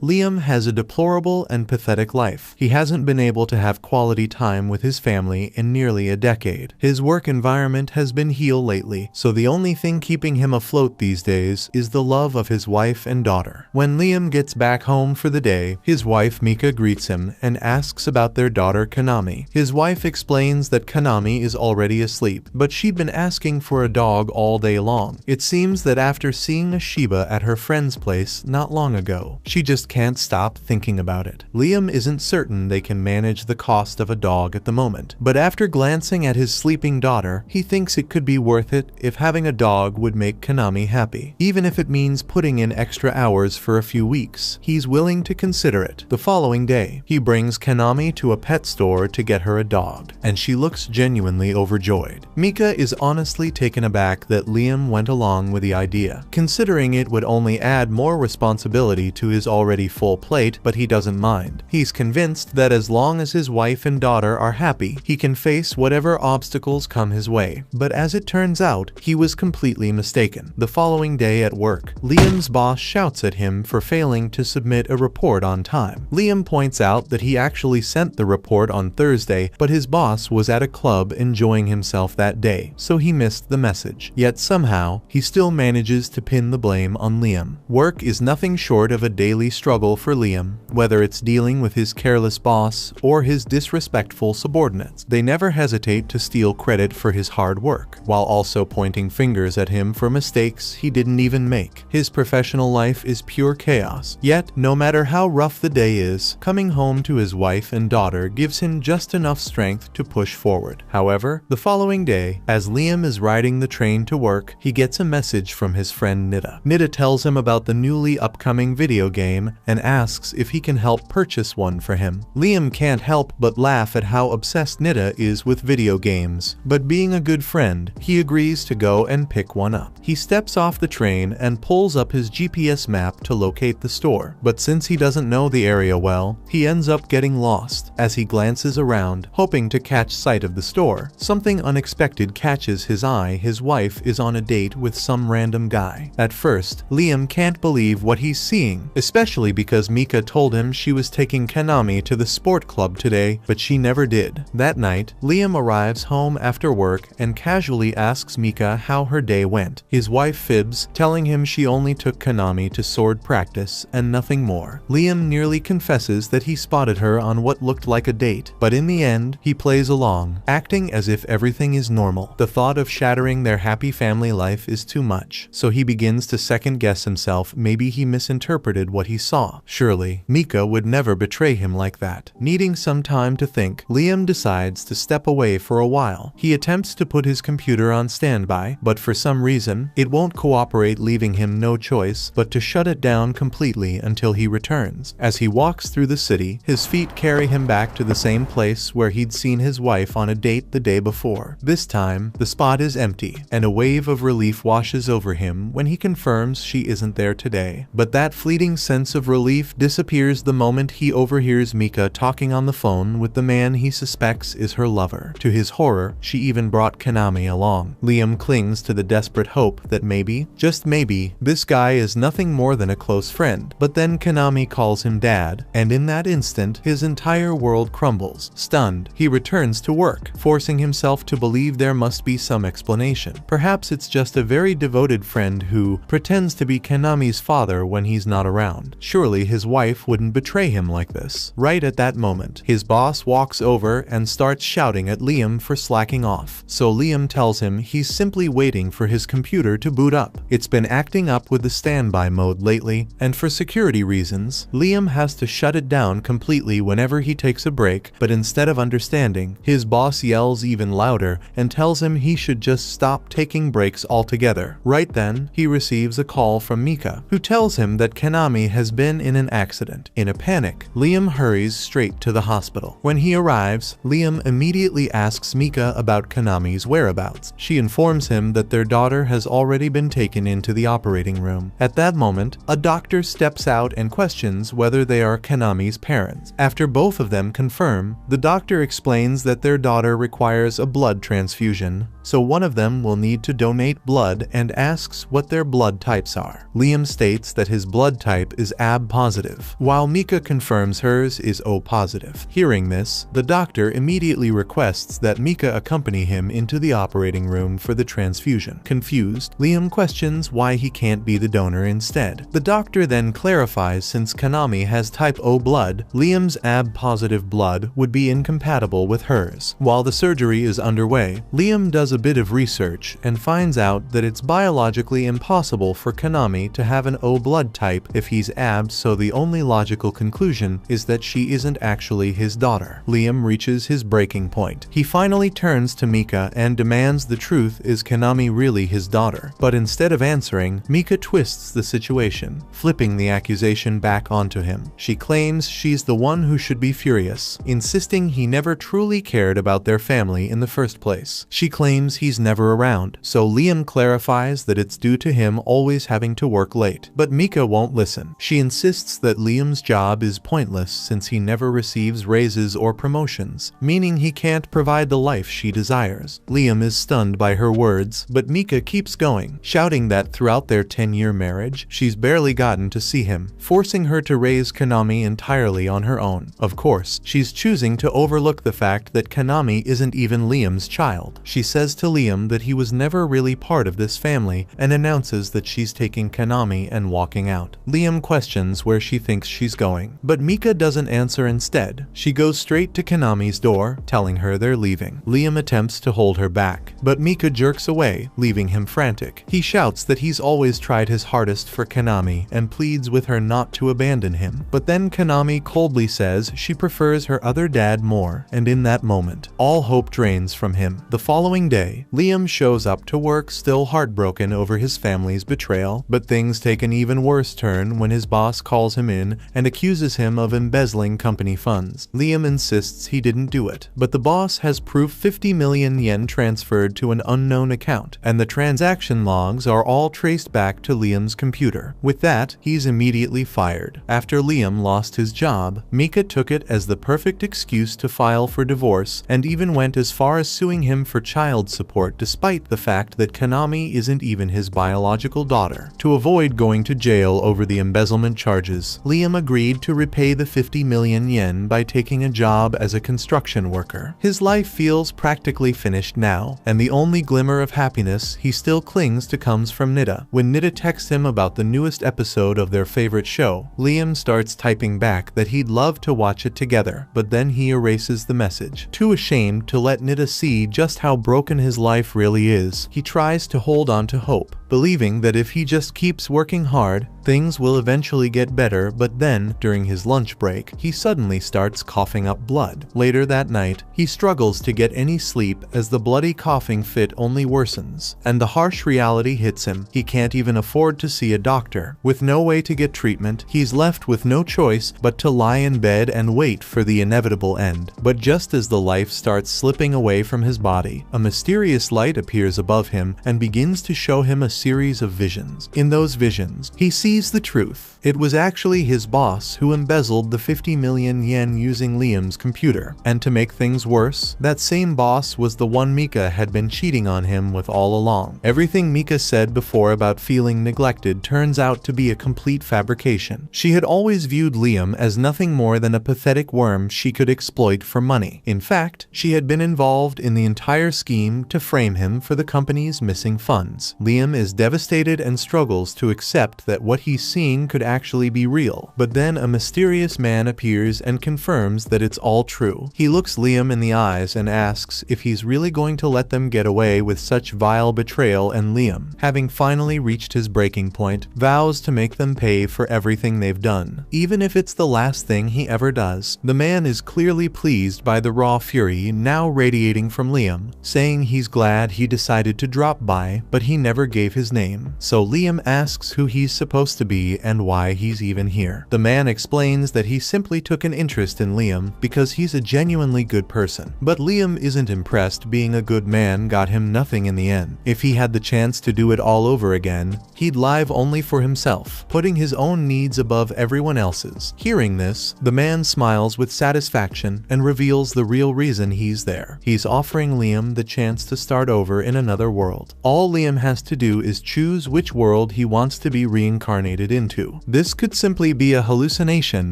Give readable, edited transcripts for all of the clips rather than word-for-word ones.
Liam has a deplorable and pathetic life. He hasn't been able to have quality time with his family in nearly a decade. His work environment has been heel lately, so the only thing keeping him afloat these days is the love of his wife and daughter. When Liam gets back home for the day, his wife Mika greets him and asks about their daughter Kanami. His wife explains that Kanami is already asleep, but she'd been asking for a dog all day long. It seems that after seeing a Shiba at her friend's place not long ago, she just can't stop thinking about it. Liam isn't certain they can manage the cost of a dog at the moment, but after glancing at his sleeping daughter, he thinks it could be worth it if having a dog would make Kanami happy. Even if it means putting in extra hours for a few weeks, he's willing to consider it. The following day, he brings Kanami to a pet store to get her a dog, and she looks genuinely overjoyed. Mika is honestly taken aback that Liam went along with the idea, considering it would only add more responsibility to his already full plate, but he doesn't mind. He's convinced that as long as his wife and daughter are happy, he can face whatever obstacles come his way. But as it turns out, he was completely mistaken. The following day at work, Liam's boss shouts at him for failing to submit a report on time. Liam points out that he actually sent the report on Thursday, but his boss was at a club enjoying himself that day, so he missed the message. Yet somehow, he still manages to pin the blame on Liam. Work is nothing short of a daily struggle for Liam, whether it's dealing with his careless boss or his disrespectful subordinates. They never hesitate to steal credit for his hard work, while also pointing fingers at him for mistakes he didn't even make. His professional life is pure chaos. Yet, no matter how rough the day is, coming home to his wife and daughter gives him just enough strength to push forward. However, the following day, as Liam is riding the train to work, he gets a message from his friend Nita. Nita tells him about the newly upcoming video game and asks if he can help purchase one for him. Liam can't help but laugh at how obsessed Nita is with video games, but being a good friend, he agrees to go and pick one up. He steps off the train and pulls up his GPS map to locate the store, but since he doesn't know the area well, he ends up getting lost. As he glances around, hoping to catch sight of the store, something unexpected catches his eye. His wife is on a date with some random guy. At first, Liam can't believe what he's seeing, especially because Mika told him she was taking Kanami to the sport club today, but she never did. That night, Liam arrives home after work and casually asks Mika how her day went. His wife fibs, telling him she only took Kanami to sword practice and nothing more. Liam nearly confesses that he spotted her on what looked like a date, but in the end, he plays along, acting as if everything is normal. The thought of shattering their happy family life is too much, so he begins to second guess himself. Maybe he misinterpreted what he saw. Surely, Mika would never betray him like that. Needing some time to think, Liam decides to step away for a while. He attempts to put his computer on standby, but for some reason, it won't cooperate, leaving him no choice but to shut it down completely until he returns. As he walks through the city, his feet carry him back to the same place where he'd seen his wife on a date the day before. This time, the spot is empty, and a wave of relief washes over him when he confirms she isn't there today. But that fleeting sense of relief disappears the moment he overhears Mika talking on the phone with the man he suspects is her lover. To his horror, she even brought Kanami along. Liam clings to the desperate hope that maybe, just maybe, this guy is nothing more than a close friend. But then Kanami calls him dad, and in that instant, his entire world crumbles. Stunned, he returns to work, forcing himself to believe there must be some explanation. Perhaps it's just a very devoted friend who pretends to be Kanami's father when he's not around. Surely his wife wouldn't betray him like this. Right at that moment, his boss walks over and starts shouting at Liam for slacking off. So Liam tells him he's simply waiting for his computer to boot up. It's been acting up with the standby mode lately, and for security reasons, Liam has to shut it down completely whenever he takes a break, but instead of understanding, his boss yells even louder and tells him he should just stop taking breaks altogether. Right then, he receives a call from Mika, who tells him that Kanami has been in an accident. In a panic, Liam hurries straight to the hospital. When he arrives, Liam immediately asks Mika about Kanami's whereabouts. She informs him that their daughter has already been taken into the operating room. At that moment, a doctor steps out and questions whether they are Kanami's parents. After both of them confirm, the doctor explains that their daughter requires a blood transfusion so one of them will need to donate blood and asks what their blood types are. Liam states that his blood type is AB positive, while Mika confirms hers is O positive. Hearing this, the doctor immediately requests that Mika accompany him into the operating room for the transfusion. Confused, Liam questions why he can't be the donor instead. The doctor then clarifies since Konami has type O blood, Liam's AB positive blood would be incompatible with hers. While the surgery is underway, Liam does a bit of research and finds out that it's biologically impossible for Konami to have an O blood type if he's AB, so the only logical conclusion is that she isn't actually his daughter. Liam reaches his breaking point. He finally turns to Mika and demands the truth, is Konami really his daughter? But instead of answering, Mika twists the situation, flipping the accusation back onto him. She claims she's the one who should be furious, insisting he never truly cared about their family in the first place. She claims he's never around, so Liam clarifies that it's due to him always having to work late. But Mika won't listen. She insists that Liam's job is pointless since he never receives raises or promotions, meaning he can't provide the life she desires. Liam is stunned by her words, but Mika keeps going, shouting that throughout their 10-year marriage, she's barely gotten to see him, forcing her to raise Konami entirely on her own. Of course, she's choosing to overlook the fact that Konami isn't even Liam's child. She says to Liam that he was never really part of this family and announces that she's taking Konami and walking out. Liam questions where she thinks she's going, but Mika doesn't answer. Instead, she goes straight to Konami's door, telling her they're leaving. Liam attempts to hold her back, but Mika jerks away, leaving him frantic. He shouts that he's always tried his hardest for Konami and pleads with her not to abandon him. But then Konami coldly says she prefers her other dad more, and in that moment, all hope drains from him. The following day, Liam shows up to work still heartbroken over his family's betrayal, but things take an even worse turn when his boss calls him in and accuses him of embezzling company funds. Liam insists he didn't do it, but the boss has proof 50 million yen transferred to an unknown account, and the transaction logs are all traced back to Liam's computer. With that, he's immediately fired. After Liam lost his job, Mika took it as the perfect excuse to file for divorce and even went as far as suing him for child support despite the fact that Konami isn't even his biological daughter. To avoid going to jail over the embezzlement charges, Liam agreed to repay the 50 million yen by taking a job as a construction worker. His life feels practically finished now, and the only glimmer of happiness he still clings to comes from Nida. When Nida texts him about the newest episode of their favorite show, Liam starts typing back that he'd love to watch it together, but then he erases the message. Too ashamed to let Nida see just how broken his life really is, he tries to hold on to hope, believing that if he just keeps working hard, things will eventually get better. But then, during his lunch break, he suddenly starts coughing up blood. Later that night, he struggles to get any sleep as the bloody coughing fit only worsens, and the harsh reality hits him. He can't even afford to see a doctor. With no way to get treatment, he's left with no choice but to lie in bed and wait for the inevitable end. But just as the life starts slipping away from his body, a mysterious light appears above him and begins to show him a series of visions. In those visions, he sees the truth. It was actually his boss who embezzled the 50 million yen using Liam's computer. And to make things worse, that same boss was the one Mika had been cheating on him with all along. Everything Mika said before about feeling neglected turns out to be a complete fabrication. She had always viewed Liam as nothing more than a pathetic worm she could exploit for money. In fact, she had been involved in the entire scheme to frame him for the company's missing funds. Liam is devastated and struggles to accept that what he's seeing could actually be real. But then a mysterious man appears and confirms that it's all true. He looks Liam in the eyes and asks if he's really going to let them get away with such vile betrayal, and Liam, having finally reached his breaking point, vows to make them pay for everything they've done, even if it's the last thing he ever does. The man is clearly pleased by the raw fury now radiating from Liam, saying he's glad he decided to drop by, but he never gave his name. So Liam asks who he's supposed to be and why he's even here. The man explains that he simply took an interest in Liam because he's a genuinely good person. But Liam isn't impressed. Being a good man got him nothing in the end. If he had the chance to do it all over again, he'd live only for himself, putting his own needs above everyone else's. Hearing this, the man smiles with satisfaction and reveals the real reason he's there. He's offering Liam the chance chance to start over in another world. All Liam has to do is choose which world he wants to be reincarnated into. This could simply be a hallucination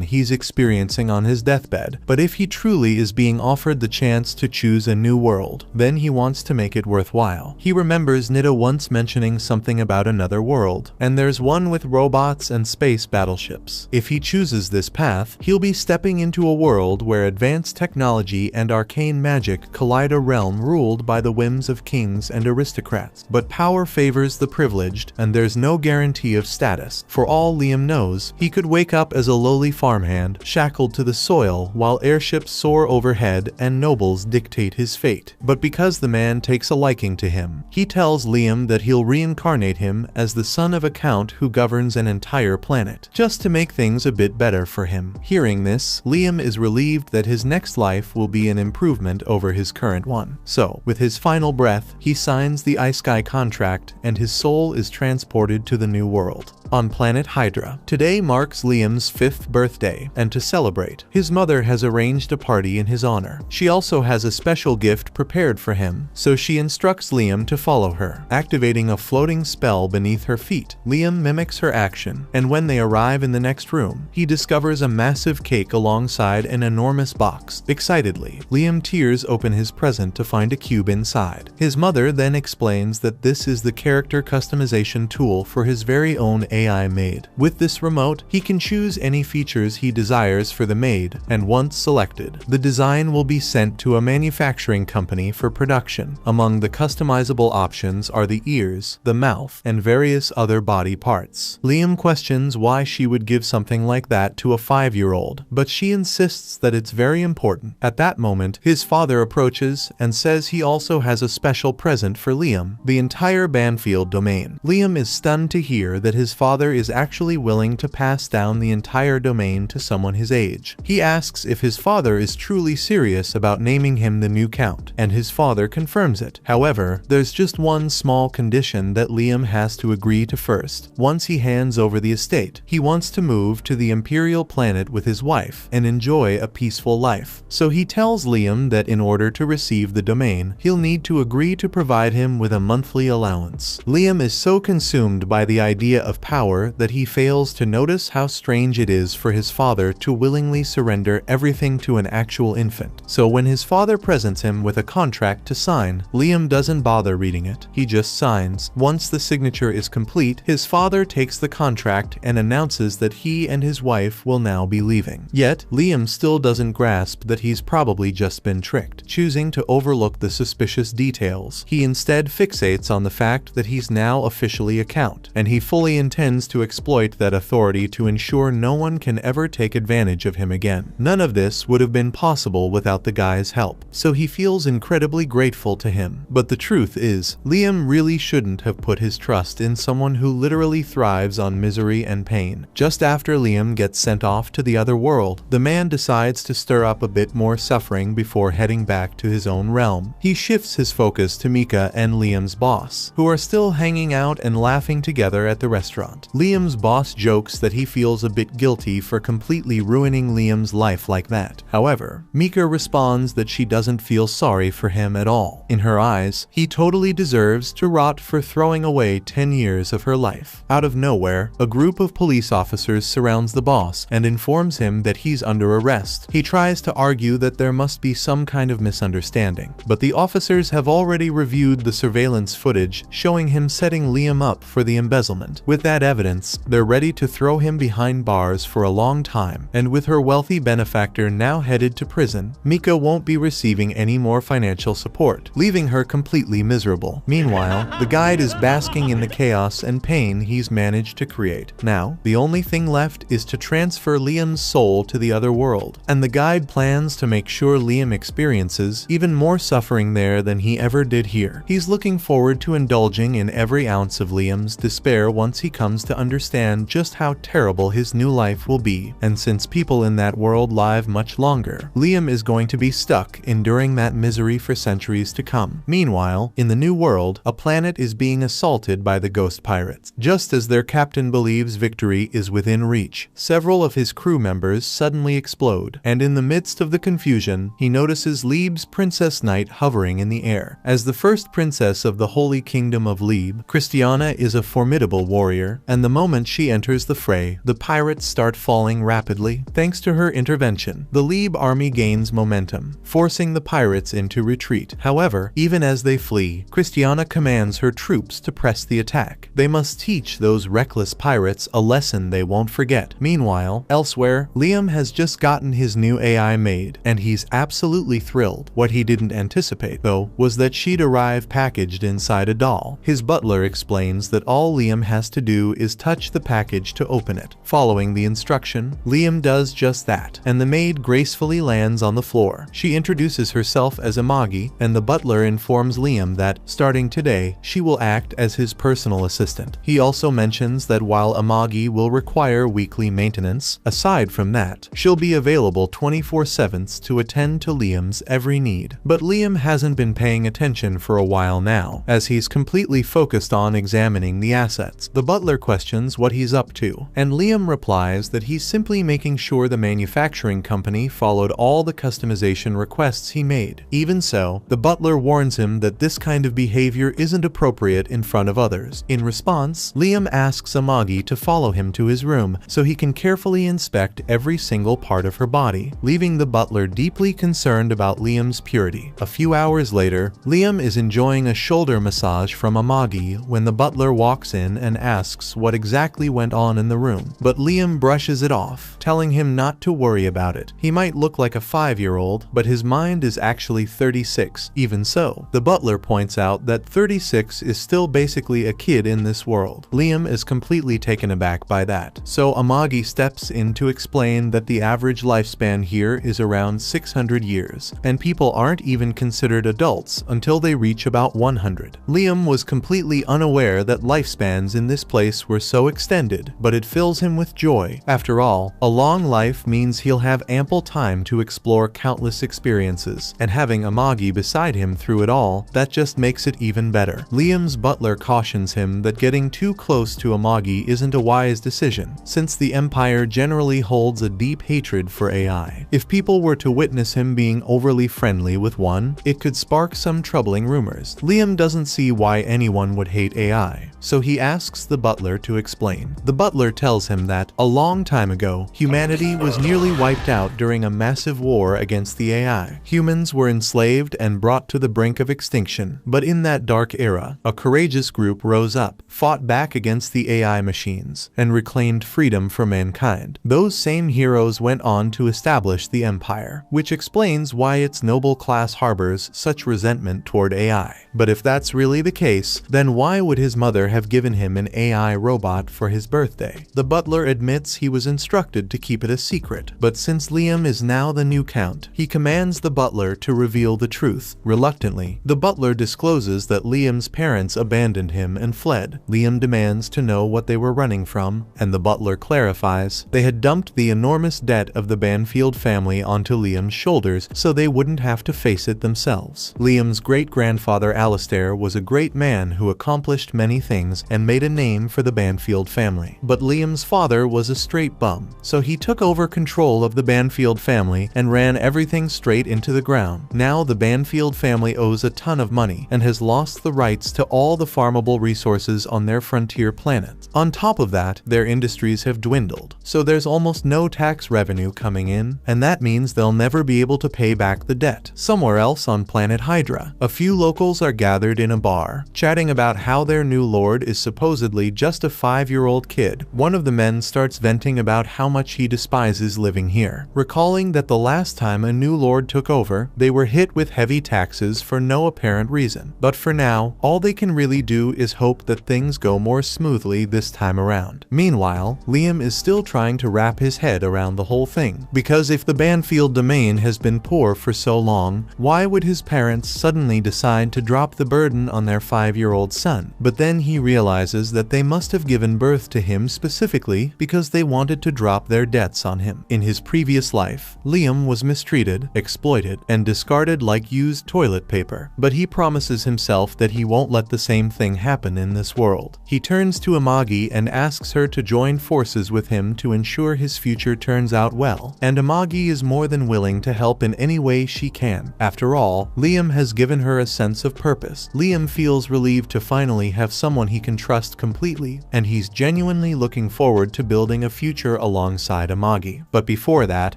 he's experiencing on his deathbed, but if he truly is being offered the chance to choose a new world, then he wants to make it worthwhile. He remembers Nita once mentioning something about another world, and there's one with robots and space battleships. If he chooses this path, he'll be stepping into a world where advanced technology and arcane magic collide, a realm ruled by the whims of kings and aristocrats. But power favors the privileged, and there's no guarantee of status. For all Liam knows, he could wake up as a lowly farmhand, shackled to the soil while airships soar overhead and nobles dictate his fate. But because the man takes a liking to him, he tells Liam that he'll reincarnate him as the son of a count who governs an entire planet, just to make things a bit better for him. Hearing this, Liam is relieved that his next life will be an improvement over his current one. So, with his final breath, he signs the Ice-Sky contract, and his soul is transported to the new world. On planet Hydra. Today marks Liam's 5th birthday, and to celebrate, his mother has arranged a party in his honor. She also has a special gift prepared for him, so she instructs Liam to follow her, activating a floating spell beneath her feet. Liam mimics her action, and when they arrive in the next room, he discovers a massive cake alongside an enormous box. Excitedly, Liam tears open his present to find a cube inside. His mother then explains that this is the character customization tool for his very own AI maid. With this remote, he can choose any features he desires for the maid, and once selected, the design will be sent to a manufacturing company for production. Among the customizable options are the ears, the mouth, and various other body parts. Liam questions why she would give something like that to a 5-year-old, but she insists that it's very important. At that moment, his father approaches and says he also has a special present for Liam, the entire Banfield domain. Liam is stunned to hear that his father is actually willing to pass down the entire domain to someone his age. He asks if his father is truly serious about naming him the new count, and his father confirms it. However, there's just one small condition that Liam has to agree to first. Once he hands over the estate, he wants to move to the Imperial planet with his wife and enjoy a peaceful life. So he tells Liam that in order to receive the domain, he'll need to agree to provide him with a monthly allowance. Liam is so consumed by the idea of power that he fails to notice how strange it is for his father to willingly surrender everything to an actual infant. So when his father presents him with a contract to sign, Liam doesn't bother reading it. He just signs. Once the signature is complete, his father takes the contract and announces that he and his wife will now be leaving. Yet, Liam still doesn't grasp that he's probably just been tricked. Choosing to overlook the suspicious details, he instead fixates on the fact that he's now officially a count, and he fully intends to exploit that authority to ensure no one can ever take advantage of him again. None of this would have been possible without the guy's help, so he feels incredibly grateful to him. But the truth is, Liam really shouldn't have put his trust in someone who literally thrives on misery and pain. Just after Liam gets sent off to the other world, the man decides to stir up a bit more suffering before heading back to his own realm. He shifts his focus to Mika and Liam's boss, who are still hanging out and laughing together at the restaurant. Liam's boss jokes that he feels a bit guilty for completely ruining Liam's life like that. However, Mika responds that she doesn't feel sorry for him at all. In her eyes, he totally deserves to rot for throwing away 10 years of her life. Out of nowhere, a group of police officers surrounds the boss and informs him that he's under arrest. He tries to argue that there must be some kind of misunderstanding, but the officers have already reviewed the surveillance footage showing him setting Liam up for the embezzlement. With that evidence, they're ready to throw him behind bars for a long time, and with her wealthy benefactor now headed to prison, Mika won't be receiving any more financial support, leaving her completely miserable. Meanwhile, the guide is basking in the chaos and pain he's managed to create. Now, the only thing left is to transfer Liam's soul to the other world, and the guide plans to make sure Liam experiences even more suffering there than he ever did here. He's looking forward to indulging in every ounce of Liam's despair once he comes to understand just how terrible his new life will be, and since people in that world live much longer, Liam is going to be stuck enduring that misery for centuries to come. Meanwhile, in the new world, a planet is being assaulted by the ghost pirates. Just as their captain believes victory is within reach, several of his crew members suddenly explode, and in the midst of the confusion, he notices Lieb's Princess Knight hovering in in the air. As the first princess of the Holy Kingdom of Lieb, Christiana is a formidable warrior, and the moment she enters the fray, the pirates start falling rapidly. Thanks to her intervention, the Lieb army gains momentum, forcing the pirates into retreat. However, even as they flee, Christiana commands her troops to press the attack. They must teach those reckless pirates a lesson they won't forget. Meanwhile, elsewhere, Liam has just gotten his new AI made, and he's absolutely thrilled. What he didn't anticipate, though, was that she'd arrive packaged inside a doll. His butler explains that all Liam has to do is touch the package to open it. Following the instruction, Liam does just that, and the maid gracefully lands on the floor. She introduces herself as Amagi, and the butler informs Liam that, starting today, she will act as his personal assistant. He also mentions that while Amagi will require weekly maintenance, aside from that, she'll be available 24/7 to attend to Liam's every need. But Liam hasn't been paying attention for a while now, as he's completely focused on examining the assets. The butler questions what he's up to, and Liam replies that he's simply making sure the manufacturing company followed all the customization requests he made. Even so, the butler warns him that this kind of behavior isn't appropriate in front of others. In response, Liam asks Amagi to follow him to his room so he can carefully inspect every single part of her body, leaving the butler deeply concerned about Liam's purity. A few hours later, Liam is enjoying a shoulder massage from Amagi when the butler walks in and asks what exactly went on in the room, but Liam brushes it off, telling him not to worry about it. He might look like a 5-year-old, but his mind is actually 36. Even so, the butler points out that 36 is still basically a kid in this world. Liam is completely taken aback by that, so Amagi steps in to explain that the average lifespan here is around 600 years, and people aren't even considered adults until they reach about 100. Liam was completely unaware that lifespans in this place were so extended, but it fills him with joy. After all, a long life means he'll have ample time to explore countless experiences, and having Amagi beside him through it all, that just makes it even better. Liam's butler cautions him that getting too close to Amagi isn't a wise decision, since the Empire generally holds a deep hatred for AI. If people were to witness him being overly friendly with one, it could spark some troubling rumors. Liam doesn't see why anyone would hate AI, so he asks the butler to explain. The butler tells him that, a long time ago, humanity was nearly wiped out during a massive war against the AI. Humans were enslaved and brought to the brink of extinction, but in that dark era, a courageous group rose up, fought back against the AI machines, and reclaimed freedom for mankind. Those same heroes went on to establish the Empire, which explains why its noble class harbors such resentment toward AI. But if that's really the case, then why would his mother have given him an AI robot for his birthday? The butler admits he was instructed to keep it a secret, but since Liam is now the new count, he commands the butler to reveal the truth. Reluctantly, the butler discloses that Liam's parents abandoned him and fled. Liam demands to know what they were running from, and the butler clarifies they had dumped the enormous debt of the Banfield family onto Liam's shoulders so they wouldn't have to face it themselves. Liam's great-grandfather Alistair was a great man who accomplished many things and made a name for the Banfield family. But Liam's father was a straight bum, so he took over control of the Banfield family and ran everything straight into the ground. Now the Banfield family owes a ton of money and has lost the rights to all the farmable resources on their frontier planet. On top of that, their industries have dwindled, so there's almost no tax revenue coming in, and that means they'll never be able to pay back the debt. Somewhere else on planet Hydra, a few locals are gathered in a bar, chatting about how their new lord is supposedly just a 5-year-old kid. One of the men starts venting about how much he despises living here, recalling that the last time a new lord took over, they were hit with heavy taxes for no apparent reason. But for now, all they can really do is hope that things go more smoothly this time around. Meanwhile, Liam is still trying to wrap his head around the whole thing, because if the Banfield domain has been poor for so long, why would his parents suddenly decide to drop the burden on their 5-year-old son? But then he realizes that they must have given birth to him specifically because they wanted to drop their debts on him. In his previous life, Liam was mistreated, exploited, and discarded like used toilet paper, but he promises himself that he won't let the same thing happen in this world. He turns to Amagi and asks her to join forces with him to ensure his future turns out well, and Amagi is more than willing to help in any way she can. After all, Liam Liam has given her a sense of purpose. Liam feels relieved to finally have someone he can trust completely, and he's genuinely looking forward to building a future alongside Amagi. But before that,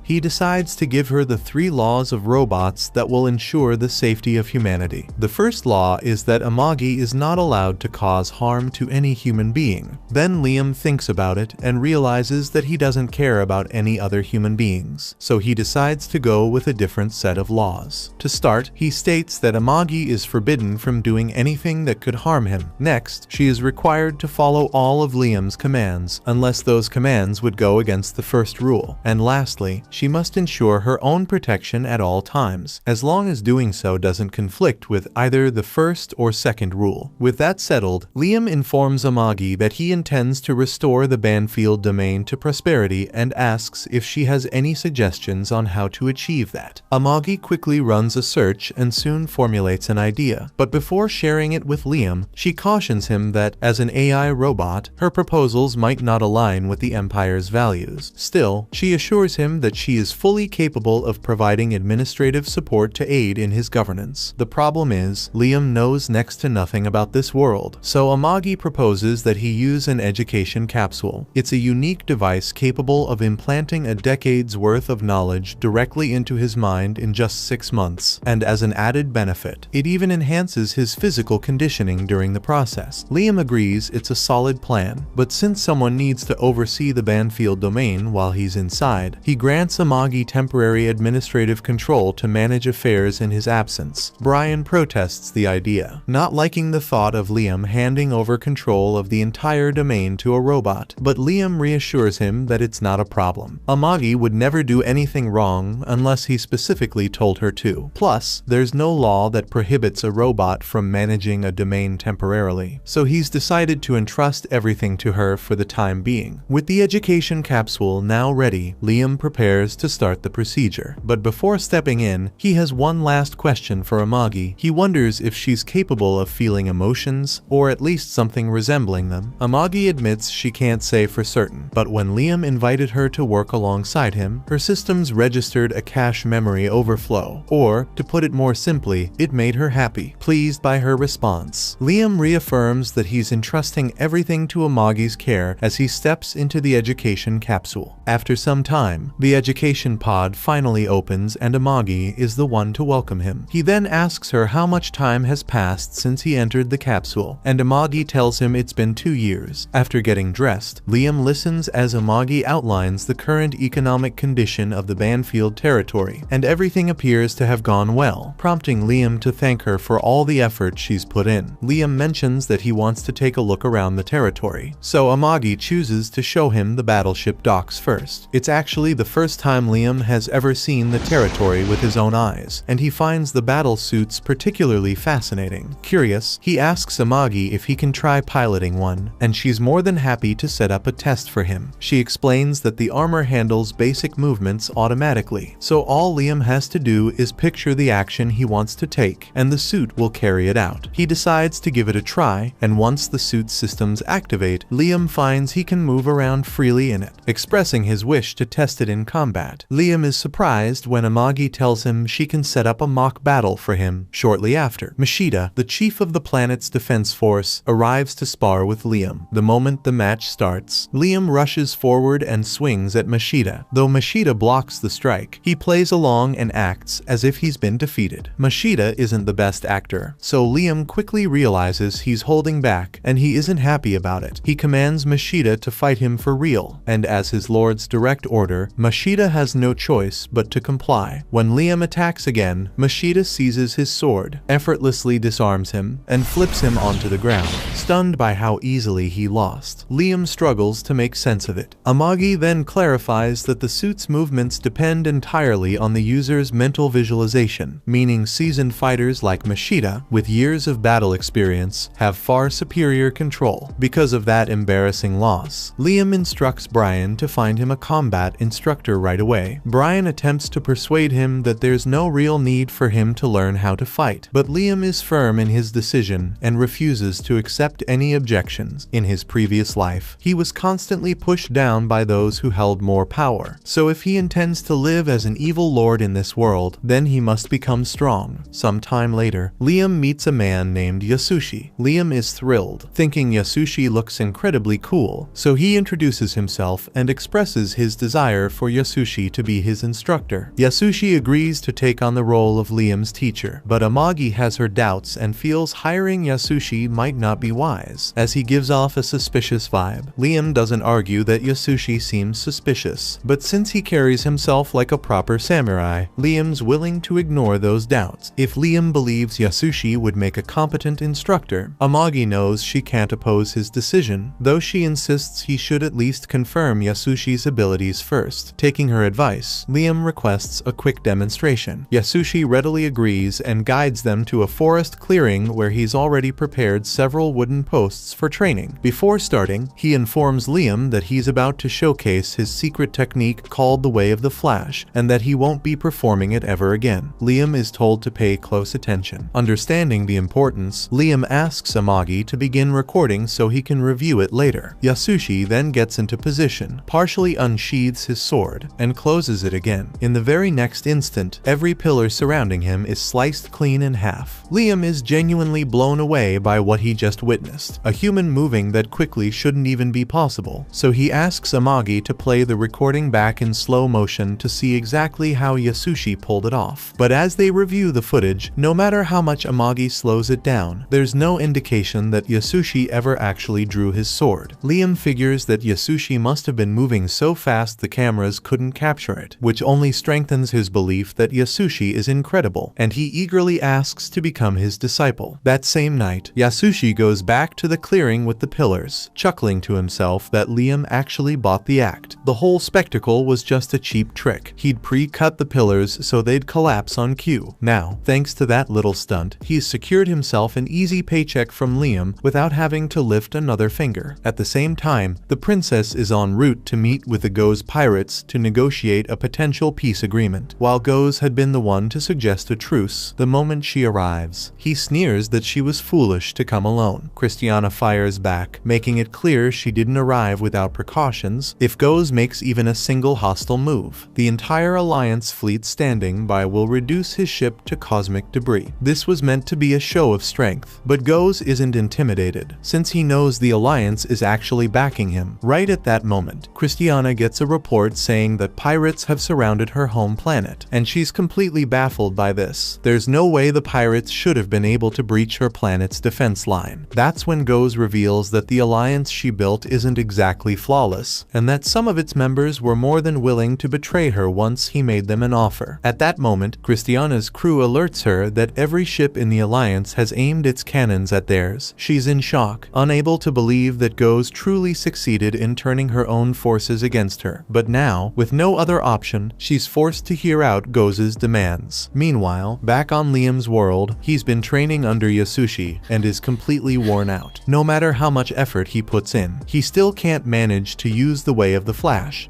he decides to give her the 3 laws of robots that will ensure the safety of humanity. The first law is that Amagi is not allowed to cause harm to any human being. Then Liam thinks about it and realizes that he doesn't care about any other human beings, so he decides to go with a different set of laws. To start, he states that Amagi is forbidden from doing anything that could harm him. Next, she is required to follow all of Liam's commands, unless those commands would go against the first rule. And lastly, she must ensure her own protection at all times, as long as doing so doesn't conflict with either the first or second rule. With that settled, Liam informs Amagi that he intends to restore the Banfield domain to prosperity and asks if she has any suggestions on how to achieve that. Amagi quickly runs a search and soon formulates an idea, but before sharing it with Liam, she cautions him that, as an AI robot, her proposals might not align with the Empire's values. Still, she assures him that she is fully capable of providing administrative support to aid in his governance. The problem is, Liam knows next to nothing about this world, so Amagi proposes that he use an education capsule. It's a unique device capable of implanting a decade's worth of knowledge directly into his mind in just 6 months, and as an added benefit, it even enhances his physical conditioning during the process. Liam agrees it's a solid plan, but since someone needs to oversee the Banfield domain while he's inside, he grants Amagi temporary administrative control to manage affairs in his absence. Brian protests the idea, not liking the thought of Liam handing over control of the entire domain to a robot, but Liam reassures him that it's not a problem. Amagi would never do anything wrong unless he specifically told her to. Plus, there's no law that prohibits a robot from managing a domain temporarily, so he's decided to entrust everything to her for the time being. With the education capsule now ready, Liam prepares to start the procedure. But before stepping in, he has one last question for Amagi. He wonders if she's capable of feeling emotions, or at least something resembling them. Amagi admits she can't say for certain, but when Liam invited her to work alongside him, her systems registered a cache memory overflow, or, to put it more simply, it made her happy, pleased by her response. Liam reaffirms that he's entrusting everything to Amagi's care as he steps into the education capsule. After some time, the education pod finally opens and Amagi is the one to welcome him. He then asks her how much time has passed since he entered the capsule, and Amagi tells him it's been 2 years. After getting dressed, Liam listens as Amagi outlines the current economic condition of the Banfield territory, and everything appears to have gone well, prompting Liam to thank her for all the effort she's put in. Liam mentions that he wants to take a look around the territory, so Amagi chooses to show him the battleship docks first. It's actually the first time Liam has ever seen the territory with his own eyes, and he finds the battle suits particularly fascinating. Curious, he asks Amagi if he can try piloting one, and she's more than happy to set up a test for him. She explains that the armor handles basic movements automatically, so all Liam has to do is picture the action he wants to take, and the suit will carry it out. He decides to give it a try, and once the suit's systems activate, Liam finds he can move around freely in it, expressing his wish to test it in combat. Liam is surprised when Amagi tells him she can set up a mock battle for him. Shortly after, Mashida, the chief of the planet's defense force, arrives to spar with Liam. The moment the match starts, Liam rushes forward and swings at Mashida. Though Mashida blocks the strike, he plays along and acts as if he's been defeated. Mashida isn't the best actor, so Liam quickly realizes he's holding back, and he isn't happy about it. He commands Mashida to fight him for real, and as his lord's direct order, Mashida has no choice but to comply. When Liam attacks again, Mashida seizes his sword, effortlessly disarms him, and flips him onto the ground. Stunned by how easily he lost, Liam struggles to make sense of it. Amagi then clarifies that the suit's movements depend entirely on the user's mental visualization, meaning seasoned fighters like Mashida, with years of battle experience, have far superior control. Because of that embarrassing loss, Liam instructs Brian to find him a combat instructor right away. Brian attempts to persuade him that there's no real need for him to learn how to fight, but Liam is firm in his decision and refuses to accept any objections. In his previous life, he was constantly pushed down by those who held more power, so if he intends to live as an evil lord in this world, then he must become strong. strong. Sometime later, Liam meets a man named Yasushi. Liam is thrilled, thinking Yasushi looks incredibly cool, so he introduces himself and expresses his desire for Yasushi to be his instructor. Yasushi agrees to take on the role of Liam's teacher, but Amagi has her doubts and feels hiring Yasushi might not be wise, as he gives off a suspicious vibe. Liam doesn't argue that Yasushi seems suspicious, but since he carries himself like a proper samurai, Liam's willing to ignore those doubts. If Liam believes Yasushi would make a competent instructor, Amagi knows she can't oppose his decision, though she insists he should at least confirm Yasushi's abilities first. Taking her advice, Liam requests a quick demonstration. Yasushi readily agrees and guides them to a forest clearing where he's already prepared several wooden posts for training. Before starting, he informs Liam that he's about to showcase his secret technique called the Way of the Flash, and that he won't be performing it ever again. Liam is told to pay close attention. Understanding the importance, Liam asks Amagi to begin recording so he can review it later. Yasushi then gets into position, partially unsheathes his sword, and closes it again. In the very next instant, every pillar surrounding him is sliced clean in half. Liam is genuinely blown away by what he just witnessed, a human moving that quickly shouldn't even be possible, so he asks Amagi to play the recording back in slow motion to see exactly how Yasushi pulled it off. But as they review the footage, no matter how much Amagi slows it down, there's no indication that Yasushi ever actually drew his sword. Liam figures that Yasushi must have been moving so fast the cameras couldn't capture it, which only strengthens his belief that Yasushi is incredible, and he eagerly asks to become his disciple. That same night, Yasushi goes back to the clearing with the pillars, chuckling to himself that Liam actually bought the act. The whole spectacle was just a cheap trick. He'd pre-cut the pillars so they'd collapse on cue. Now, thanks to that little stunt, he's secured himself an easy paycheck from Liam without having to lift another finger. At the same time, the princess is en route to meet with the Go's pirates to negotiate a potential peace agreement. While Go's had been the one to suggest a truce the moment she arrives, he sneers that she was foolish to come alone. Christiana fires back, making it clear she didn't arrive without precautions if Go's makes even a single hostile move. The entire Alliance fleet standing by will reduce his ship to cosmic debris. This was meant to be a show of strength, but Go's isn't intimidated, since he knows the Alliance is actually backing him. Right at that moment, Christiana gets a report saying that pirates have surrounded her home planet, and she's completely baffled by this. There's no way the pirates should have been able to breach her planet's defense line. That's when Go's reveals that the alliance she built isn't exactly flawless, and that some of its members were more than willing to betray her once he made them an offer. At that moment, Christiana's crew alerts her that every ship in the alliance has aimed its cannons at theirs. She's in shock, unable to believe that Go's truly succeeded in turning her own forces against her. But now, with no other option, she's forced to hear out Go's demands. Meanwhile, back on Liam's world, he's been training under Yasushi and is completely worn out. No matter how much effort he puts in, he still can't manage to use the Way of the Flash.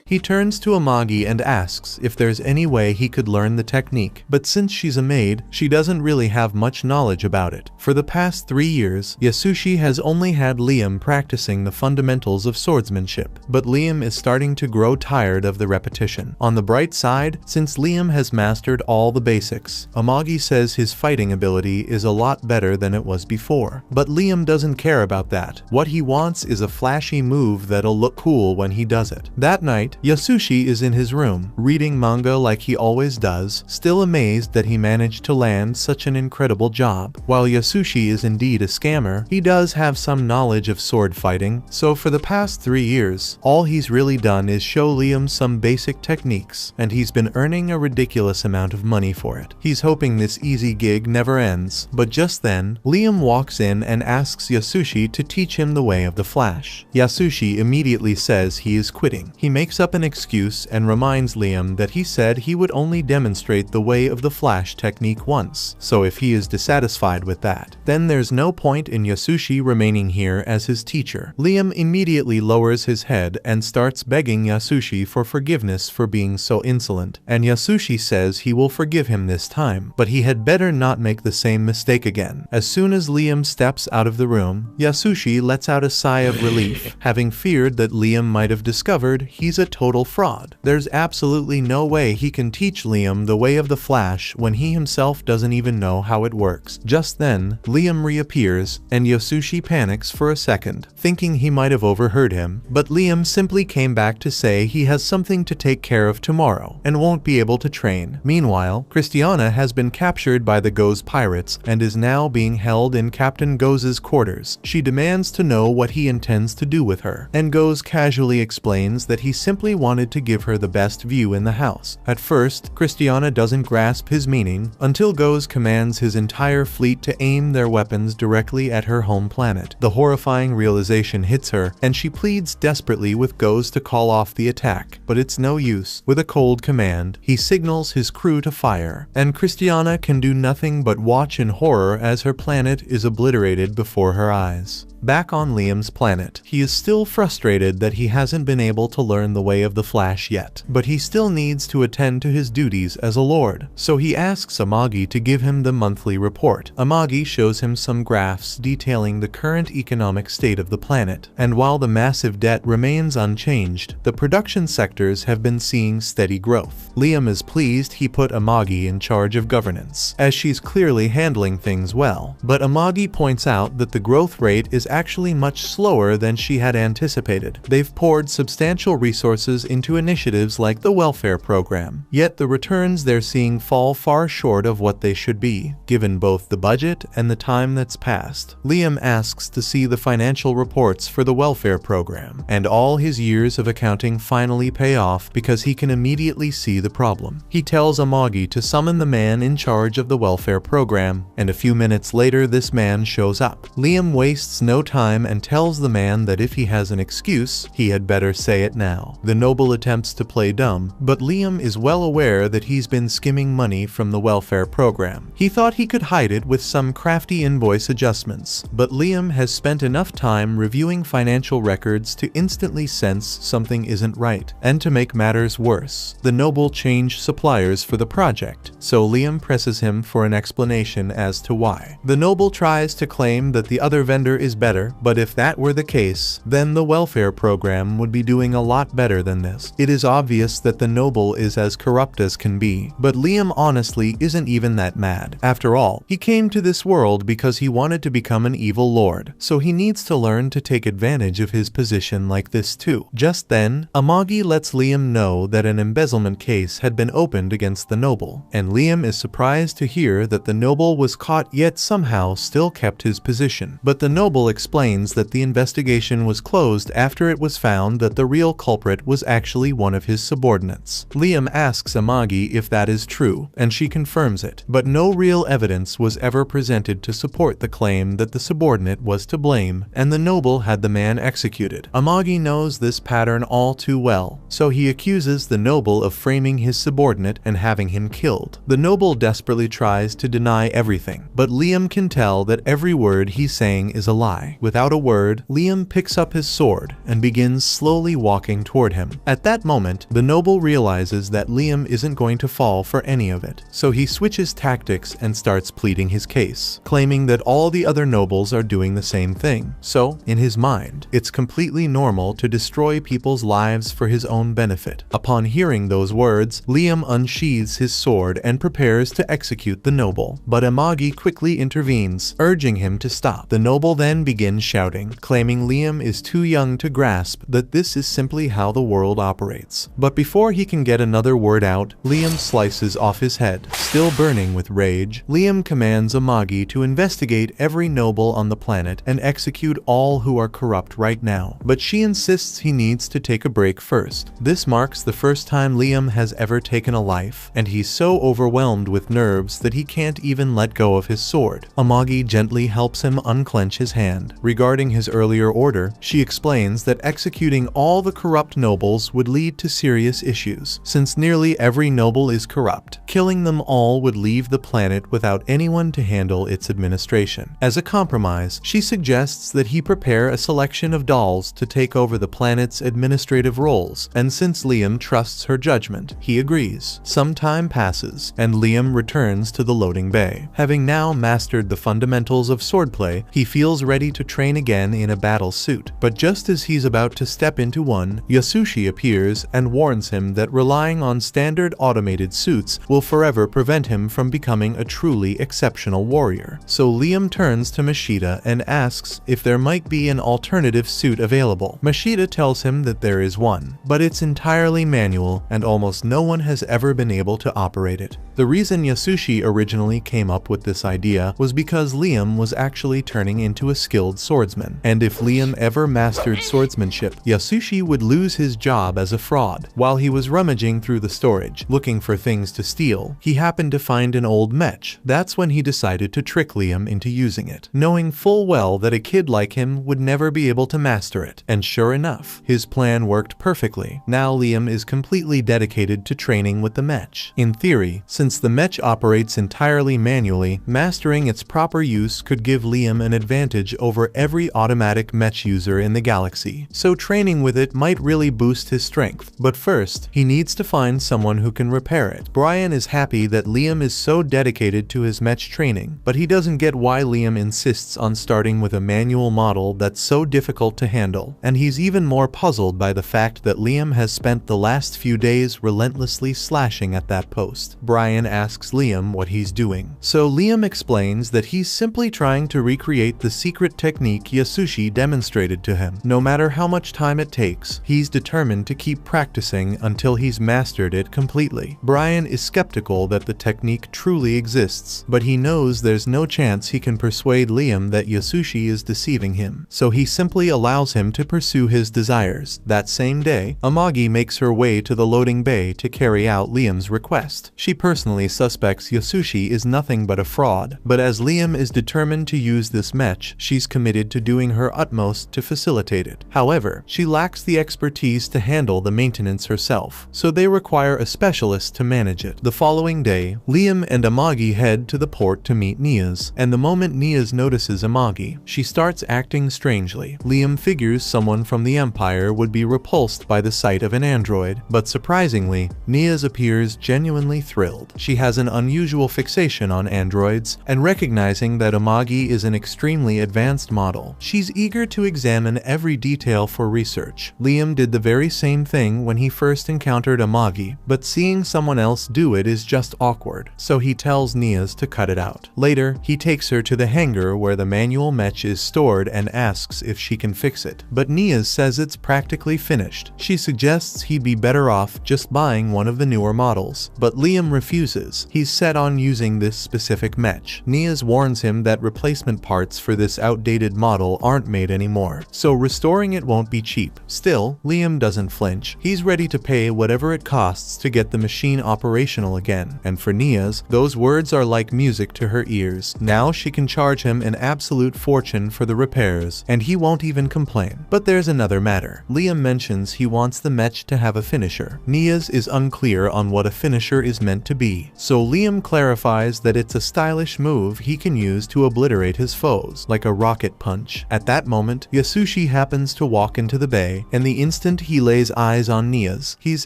He turns to Amagi and asks if there's any way he could learn the technique, but since she's a maid, she doesn't really have much knowledge about it. For the past 3 years, Yasushi has only had Liam practicing the fundamentals of swordsmanship, but Liam is starting to grow tired of the repetition. On the bright side, since Liam has mastered all the basics, Amagi says his fighting ability is a lot better than it was before. But Liam doesn't care about that. What he wants is a flashy move that'll look cool when he does it. That night, Yasushi is in his room, reading manga like he always does, still amazed that he managed to land such an incredible job. While Yasushi is indeed a scammer, he does have some knowledge of sword fighting, so for the past 3 years, all he's really done is show Liam some basic techniques, and he's been earning a ridiculous amount of money for it. He's hoping this easy gig never ends, but just then, Liam walks in and asks Yasushi to teach him the Way of the Flash. Yasushi immediately says he is quitting. He makes up an excuse and reminds Liam that he said he would only demonstrate the Way of the Flash technique once, so if he is dissatisfied with that, then there's no point in Yasushi remaining here as his teacher. Liam immediately lowers his head and starts begging Yasushi for forgiveness for being so insolent, and Yasushi says he will forgive him this time, but he had better not make the same mistake again. As soon as Liam steps out of the room, Yasushi lets out a sigh of relief, having feared that Liam might have discovered he's a total fraud. There's absolutely no way he can teach Liam the way of the Flash when he himself doesn't even know how it works. Just then, Liam reappears, and Yosushi panics for a second, thinking he might have overheard him, but Liam simply came back to say he has something to take care of tomorrow, and won't be able to train. Meanwhile, Christiana has been captured by the Go's pirates, and is now being held in Captain Go's quarters. She demands to know what he intends to do with her, and Go's casually explains that he simply wanted to give her the best view in the house. At first, Christiana doesn't grasp his meaning, until Go's commands his entire fleet to aim their weapons directly at her home planet. The horrifying realization hits her, and she pleads desperately with Go's to call off the attack, but it's no use. With a cold command, he signals his crew to fire, and Christiana can do nothing but watch in horror as her planet is obliterated before her eyes. Back on Liam's planet, he is still frustrated that he hasn't been able to learn the way of the Flash yet, but he still needs to attend to his duties as a lord, so he asks Amagi to give him the monthly report. Amagi shows him some graphs detailing the current economic state of the planet, and while the massive debt remains unchanged, the production sectors have been seeing steady growth. Liam is pleased he put Amagi in charge of governance, as she's clearly handling things well, but Amagi points out that the growth rate is actually much slower than she had anticipated. They've poured substantial resources into initiatives like the welfare program, yet the returns they're seeing fall far short of what they should be, given both the budget and the time that's passed. Liam asks to see the financial reports for the welfare program, and all his years of accounting finally pay off because he can immediately see the problem. He tells Amagi to summon the man in charge of the welfare program, and a few minutes later this man shows up. Liam wastes no time and tells the man that if he has an excuse, he had better say it now. The noble attempts to play dumb, but Liam is well aware that he's been skimming money from the welfare program. He thought he could hide it with some crafty invoice adjustments, but Liam has spent enough time reviewing financial records to instantly sense something isn't right. And to make matters worse, the noble changed suppliers for the project, so Liam presses him for an explanation as to why. The noble tries to claim that the other vendor is better, but if that were the case, then the welfare program would be doing a lot better than this. It is obvious that the noble is as corrupt as can be, but Liam honestly isn't even that mad. After all, he came to this world because he wanted to become an evil lord, so he needs to learn to take advantage of his position like this too. Just then, Amagi lets Liam know that an embezzlement case had been opened against the noble, and Liam is surprised to hear that the noble was caught yet somehow still kept his position. But the noble explains that the investigation was closed after it was found that the real culprit was actually one of his subordinates. Liam asks Amagi if that is true, and she confirms it, but no real evidence was ever presented to support the claim that the subordinate was to blame, and the noble had the man executed. Amagi knows this pattern all too well, so he accuses the noble of framing his subordinate and having him killed. The noble desperately tries to deny everything, but Liam can tell that every word he's saying is a lie. Without a word, Liam picks up his sword and begins slowly walking toward him. At that moment, the noble realizes that Liam isn't going to fall for any of it, so he switches tactics and starts pleading his case, claiming that all the other nobles are doing the same thing. So, in his mind, it's completely normal to destroy people's lives for his own benefit. Upon hearing those words, Liam unsheathes his sword and prepares to execute the noble, but Amagi quickly intervenes, urging him to stop. The noble then begins shouting, claiming Liam is too young to grasp that this is simply how the world operates. But before he can get another word out, Liam slices off his head. Still burning with rage, Liam commands Amagi to investigate every noble on the planet and execute all who are corrupt right now. But she insists he needs to take a break first. This marks the first time Liam has ever taken a life, and he's so overwhelmed with nerves that he can't even let go of his sword. Amagi gently helps him unclench his hand. Regarding his earlier order, she explains that executing all the corrupt nobles would lead to serious issues, since nearly every noble is corrupt. Killing them all would leave the planet without anyone to handle its administration. As a compromise, she suggests that he prepare a selection of dolls to take over the planet's administrative roles, and since Liam trusts her judgment, he agrees. Some time passes, and Liam returns to the loading bay. Having now mastered the fundamentals of swordplay, he feels ready ready to train again in a battle suit. But just as he's about to step into one, Yasushi appears and warns him that relying on standard automated suits will forever prevent him from becoming a truly exceptional warrior. So Liam turns to Mashita and asks if there might be an alternative suit available. Mashita tells him that there is one, but it's entirely manual and almost no one has ever been able to operate it. The reason Yasushi originally came up with this idea was because Liam was actually turning into a skilled swordsman, and if Liam ever mastered swordsmanship, Yasushi would lose his job as a fraud. While he was rummaging through the storage, looking for things to steal, he happened to find an old mech. That's when he decided to trick Liam into using it, knowing full well that a kid like him would never be able to master it. And sure enough, his plan worked perfectly. Now Liam is completely dedicated to training with the mech. In theory, since the mech operates entirely manually, mastering its proper use could give Liam an advantage over every automatic mech user in the galaxy. So training with it might really boost his strength. But first, he needs to find someone who can repair it. Brian is happy that Liam is so dedicated to his mech training, but he doesn't get why Liam insists on starting with a manual model that's so difficult to handle. And he's even more puzzled by the fact that Liam has spent the last few days relentlessly slashing at that post. Brian asks Liam what he's doing. So Liam explains that he's simply trying to recreate the secret technique Yasushi demonstrated to him. No matter how much time it takes, he's determined to keep practicing until he's mastered it completely. Brian is skeptical that the technique truly exists, but he knows there's no chance he can persuade Liam that Yasushi is deceiving him, so he simply allows him to pursue his desires. That same day, Amagi makes her way to the loading bay to carry out Liam's request. She personally suspects Yasushi is nothing but a fraud, but as Liam is determined to use this mech, she's committed to doing her utmost to facilitate it. However, she lacks the expertise to handle the maintenance herself, so they require a specialist to manage it. The following day, Liam and Amagi head to the port to meet Niaz, and the moment Niaz notices Amagi, she starts acting strangely. Liam figures someone from the Empire would be repulsed by the sight of an android, but surprisingly, Niaz appears genuinely thrilled. She has an unusual fixation on androids, and recognizing that Amagi is an extremely advanced model, she's eager to examine every detail for research. Liam did the very same thing when he first encountered Amagi, but seeing someone else do it is just awkward, so he tells Niaz to cut it out. Later, he takes her to the hangar where the manual mech is stored and asks if she can fix it, but Niaz says it's practically finished. She suggests he'd be better off just buying one of the newer models, but Liam refuses. He's set on using this specific mech. Niaz warns him that replacement parts for this outdated model aren't made anymore, so restoring it won't be cheap. Still, Liam doesn't flinch. He's ready to pay whatever it costs to get the machine operational again, and for Niaz, those words are like music to her ears. Now she can charge him an absolute fortune for the repairs, and he won't even complain. But there's another matter. Liam mentions he wants the mech to have a finisher. Niaz is unclear on what a finisher is meant to be, so Liam clarifies that it's a stylish move he can use to obliterate his foes, like a rocket punch. At that moment, Yasushi happens to walk into the bay, and the instant he lays eyes on Niaz, he's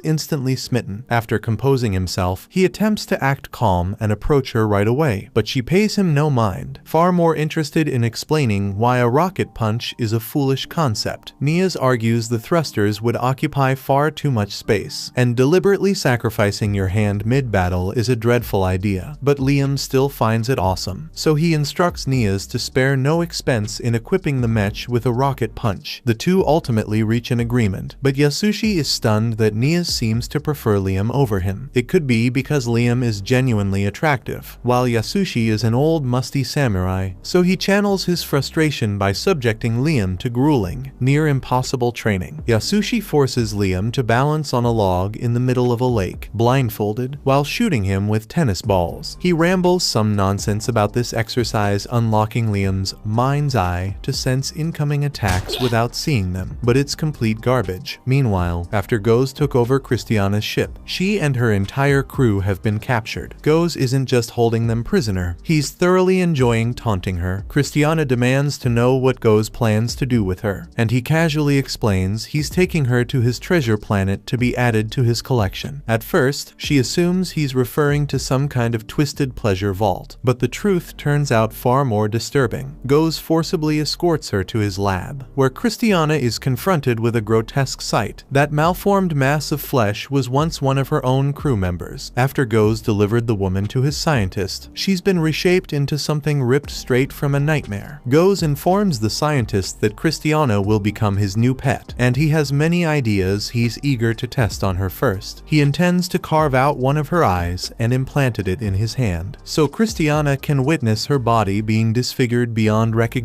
instantly smitten. After composing himself, he attempts to act calm and approach her right away, but she pays him no mind, far more interested in explaining why a rocket punch is a foolish concept. Niaz argues the thrusters would occupy far too much space, and deliberately sacrificing your hand mid-battle is a dreadful idea, but Liam still finds it awesome, so he instructs Niaz to spare no expense in equipping the mech with a rocket punch. The two ultimately reach an agreement, but Yasushi is stunned that Niaz seems to prefer Liam over him. It could be because Liam is genuinely attractive, while Yasushi is an old musty samurai, so he channels his frustration by subjecting Liam to grueling, near impossible training. Yasushi forces Liam to balance on a log in the middle of a lake, blindfolded, while shooting him with tennis balls. He rambles some nonsense about this exercise unlocking Liam's mind's eye to sense incoming attacks without seeing them, but it's complete garbage. Meanwhile, after Goz took over Christiana's ship, she and her entire crew have been captured. Goz isn't just holding them prisoner, he's thoroughly enjoying taunting her. Christiana demands to know what Goz plans to do with her, and he casually explains he's taking her to his treasure planet to be added to his collection. At first, she assumes he's referring to some kind of twisted pleasure vault, but the truth turns out far more disturbing. Goz forcibly escorts her to his lab, where Christiana is confronted with a grotesque sight. That malformed mass of flesh was once one of her own crew members. After Goes delivered the woman to his scientist, she's been reshaped into something ripped straight from a nightmare. Goes informs the scientist that Christiana will become his new pet, and he has many ideas he's eager to test on her first. He intends to carve out one of her eyes and implanted it in his hand, so Christiana can witness her body being disfigured beyond recognition,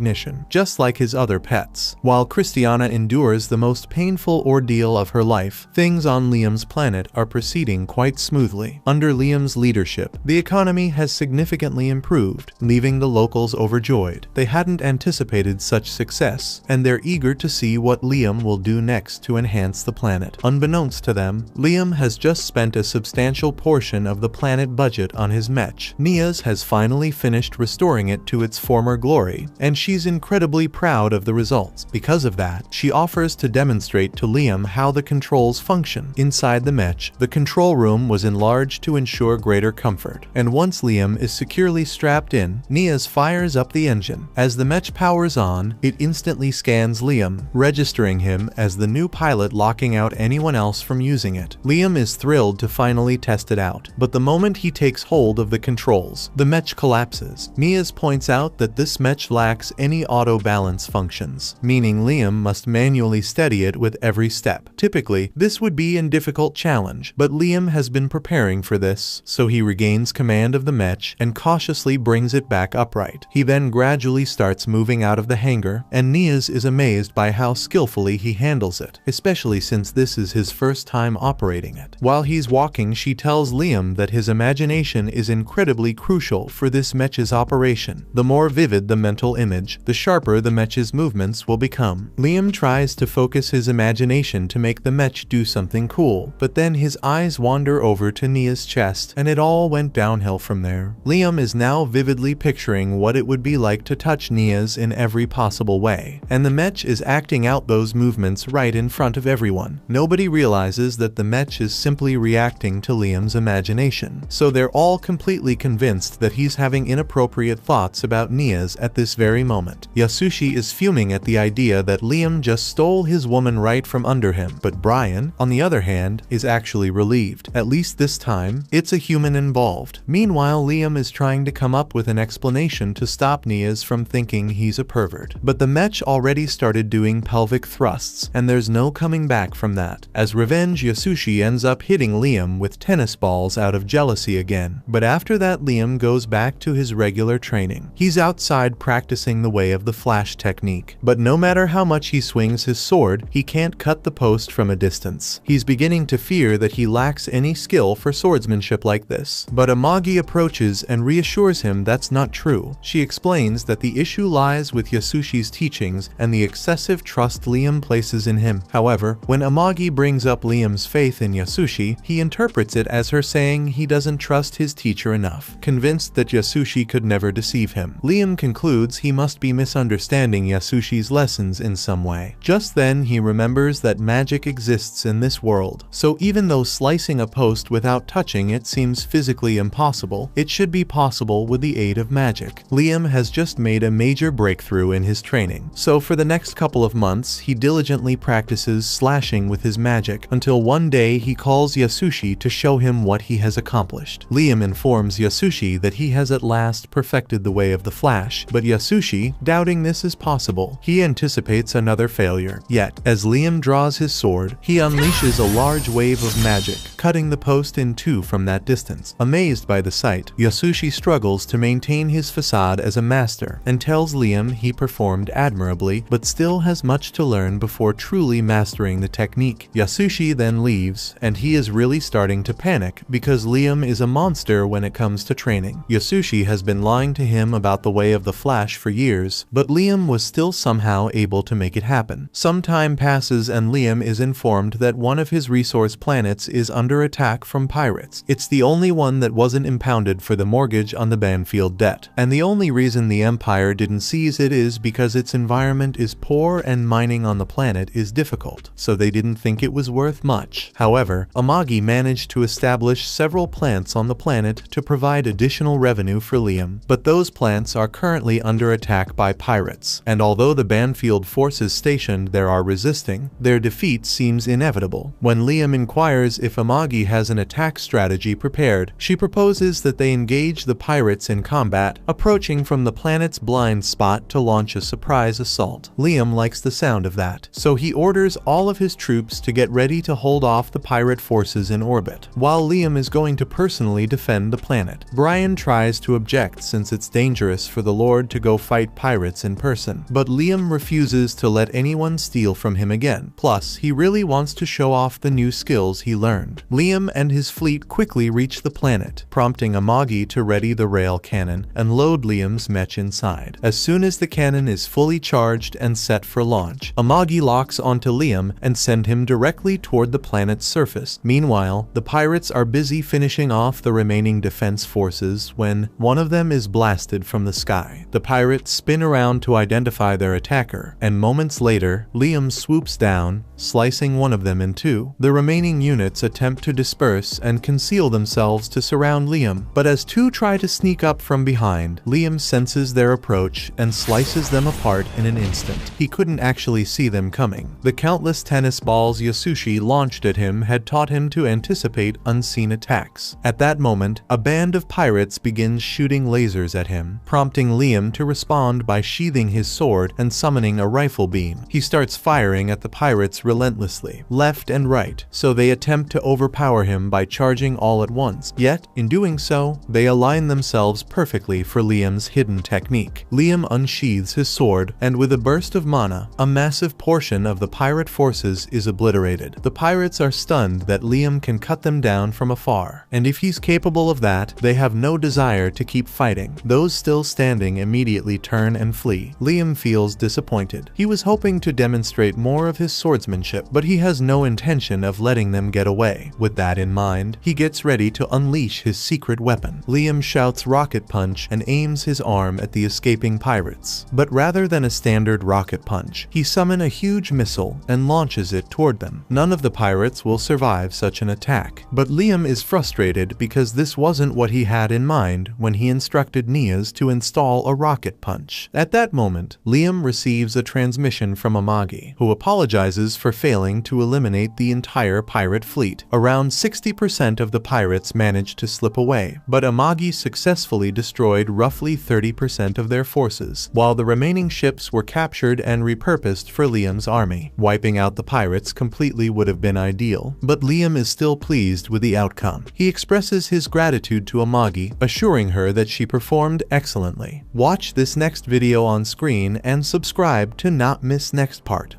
just like his other pets. While Christiana endures the most painful ordeal of her life, things on Liam's planet are proceeding quite smoothly. Under Liam's leadership, the economy has significantly improved, leaving the locals overjoyed. They hadn't anticipated such success, and they're eager to see what Liam will do next to enhance the planet. Unbeknownst to them, Liam has just spent a substantial portion of the planet budget on his mech. Niaz has finally finished restoring it to its former glory, and she's incredibly proud of the results. Because of that, she offers to demonstrate to Liam how the controls function. Inside the mech, the control room was enlarged to ensure greater comfort, and once Liam is securely strapped in, Niaz fires up the engine. As the mech powers on, it instantly scans Liam, registering him as the new pilot, locking out anyone else from using it. Liam is thrilled to finally test it out, but the moment he takes hold of the controls, the mech collapses. Niaz points out that this mech lacks any auto balance functions, meaning Liam must manually steady it with every step. Typically, this would be a difficult challenge, but Liam has been preparing for this, so he regains command of the mech and cautiously brings it back upright. He then gradually starts moving out of the hangar, and Niaz is amazed by how skillfully he handles it, especially since this is his first time operating it. While he's walking, she tells Liam that his imagination is incredibly crucial for this mech's operation. The more vivid the mental image, the sharper the mech's movements will become. Liam tries to focus his imagination to make the mech do something cool, but then his eyes wander over to Niaz's chest, and it all went downhill from there. Liam is now vividly picturing what it would be like to touch Niaz in every possible way, and the mech is acting out those movements right in front of everyone. Nobody realizes that the mech is simply reacting to Liam's imagination, so they're all completely convinced that he's having inappropriate thoughts about Niaz at this very moment. Yasushi is fuming at the idea that Liam just stole his woman right from under him, but Brian, on the other hand, is actually relieved. At least this time, it's a human involved. Meanwhile, Liam is trying to come up with an explanation to stop Niaz from thinking he's a pervert, but the mech already started doing pelvic thrusts, and there's no coming back from that. As revenge, Yasushi ends up hitting Liam with tennis balls out of jealousy again, but after that Liam goes back to his regular training. He's outside practicing the way of the flash technique, but no matter how much he swings his sword, he can't cut the post from a distance. He's beginning to fear that he lacks any skill for swordsmanship like this, but Amagi approaches and reassures him that's not true. She explains that the issue lies with Yasushi's teachings and the excessive trust Liam places in him. However, when Amagi brings up Liam's faith in Yasushi, he interprets it as her saying he doesn't trust his teacher enough, convinced that Yasushi could never deceive him. Liam concludes he must be misunderstanding Yasushi's lessons in some way. Just then, he remembers that magic exists in this world, so even though slicing a post without touching it seems physically impossible, it should be possible with the aid of magic. Liam has just made a major breakthrough in his training, so for the next couple of months, he diligently practices slashing with his magic until one day he calls Yasushi to show him what he has accomplished. Liam informs Yasushi that he has at last perfected the way of the flash, but Yasushi, doubting this is possible, he anticipates another failure. Yet, as Liam draws his sword, he unleashes a large wave of magic, cutting the post in two from that distance. Amazed by the sight, Yasushi struggles to maintain his facade as a master and tells Liam he performed admirably but still has much to learn before truly mastering the technique. Yasushi then leaves, and he is really starting to panic because Liam is a monster when it comes to training. Yasushi has been lying to him about the way of the flash for years, but Liam was still somehow able to make it happen. Some time passes and Liam is informed that one of his resource planets is under attack from pirates. It's the only one that wasn't impounded for the mortgage on the Banfield debt, and the only reason the Empire didn't seize it is because its environment is poor and mining on the planet is difficult, so they didn't think it was worth much. However, Amagi managed to establish several plants on the planet to provide additional revenue for Liam, but those plants are currently under attack attack by pirates, and although the Banfield forces stationed there are resisting, their defeat seems inevitable. When Liam inquires if Amagi has an attack strategy prepared, she proposes that they engage the pirates in combat, approaching from the planet's blind spot to launch a surprise assault. Liam likes the sound of that, so he orders all of his troops to get ready to hold off the pirate forces in orbit, while Liam is going to personally defend the planet. Brian tries to object since it's dangerous for the Lord to go fight pirates in person, but Liam refuses to let anyone steal from him again. Plus, he really wants to show off the new skills he learned. Liam and his fleet quickly reach the planet, prompting Amagi to ready the rail cannon and load Liam's mech inside. As soon as the cannon is fully charged and set for launch, Amagi locks onto Liam and sends him directly toward the planet's surface. Meanwhile, the pirates are busy finishing off the remaining defense forces when one of them is blasted from the sky. The pirates spin around to identify their attacker, and moments later, Liam swoops down, slicing one of them in two. The remaining units attempt to disperse and conceal themselves to surround Liam, but as two try to sneak up from behind, Liam senses their approach and slices them apart in an instant. He couldn't actually see them coming. The countless tennis balls Yasushi launched at him had taught him to anticipate unseen attacks. At that moment, a band of pirates begins shooting lasers at him, prompting Liam to respond by sheathing his sword and summoning a rifle beam. He starts firing at the pirates relentlessly, left and right, so they attempt to overpower him by charging all at once. Yet, in doing so, they align themselves perfectly for Liam's hidden technique. Liam unsheathes his sword, and with a burst of mana, a massive portion of the pirate forces is obliterated. The pirates are stunned that Liam can cut them down from afar, and if he's capable of that, they have no desire to keep fighting. Those still standing immediately turn and flee. Liam feels disappointed. He was hoping to demonstrate more of his swordsmanship, but he has no intention of letting them get away. With that in mind, he gets ready to unleash his secret weapon. Liam shouts rocket punch and aims his arm at the escaping pirates. But rather than a standard rocket punch, he summons a huge missile and launches it toward them. None of the pirates will survive such an attack, but Liam is frustrated because this wasn't what he had in mind when he instructed Nias to install a rocket punch. At that moment, Liam receives a transmission from Amagi, who apologizes for failing to eliminate the entire pirate fleet. Around 60% of the pirates managed to slip away, but Amagi successfully destroyed roughly 30% of their forces, while the remaining ships were captured and repurposed for Liam's army. Wiping out the pirates completely would have been ideal, but Liam is still pleased with the outcome. He expresses his gratitude to Amagi, assuring her that she performed excellently. Watch this next video on screen and subscribe to not miss next part.